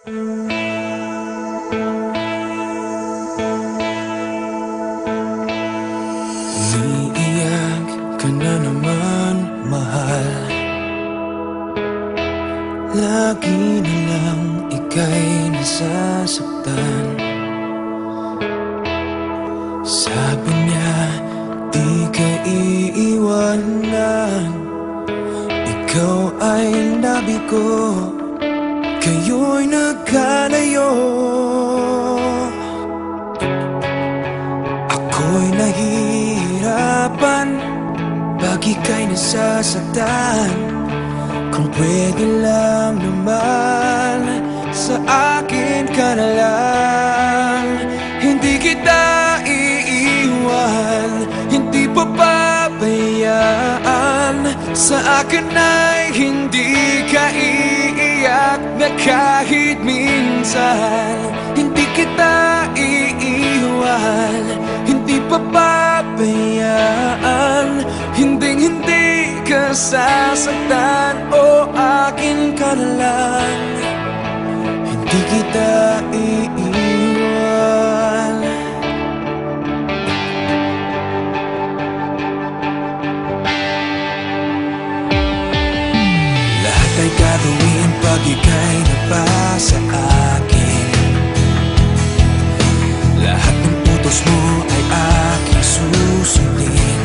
Umiiyak ka na naman, mahal. Lagi na lang ika'y nasasaktan. Sabi niya, di ka iiwanan. Ikaw ay nabi ko, kayo'y nagkalayo. Ako'y nahihirapan pag ika'y nasasaktan. Kung pwede lang naman, sa akin ka na lang. Hindi kita iiwan, hindi papabayaan. Sa akin ay hindi ka iiyak na kahit minsan. Hindi kita iiwan, hindi papabayaan. Hinding-hindi ka sasaktan, o akin ka na lang. Hindi kita iiwan. Lahat ay gagawin pag ika'y napasa akin. Lahat ng utos mo ay aking susundin.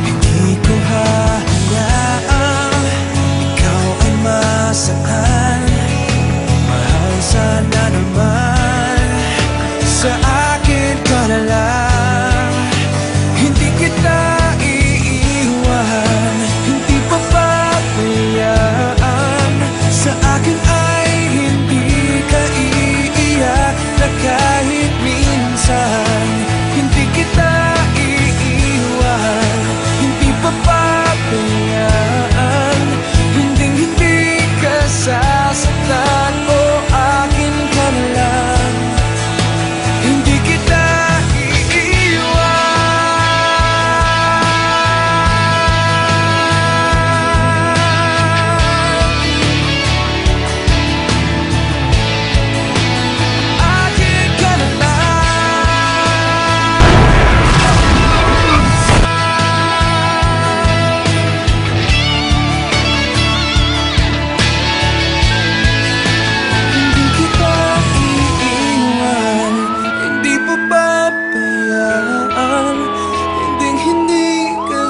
Hindi ko hahayaang ikaw ay masaktan. Mahal, sana naman sa akin ka na lang. Hindi kita iiwan, hindi papabayaan. Sa akin ay hindi ka iiyak na kahit minsan. Hindi kita iiwan, hindi papabayaan. Hinding-hindi ka sasaktan, o akin ka na lang. Hindi kita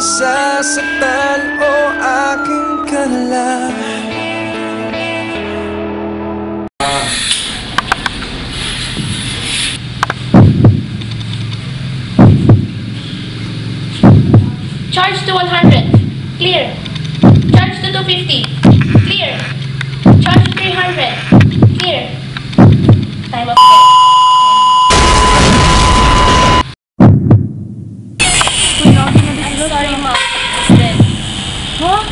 sasaktan, o akin ka na lang. Charge to 100. Clear. Charge to 250. Clear. Charge to 300. Clear. Time of day. Sorry, ma. Huh?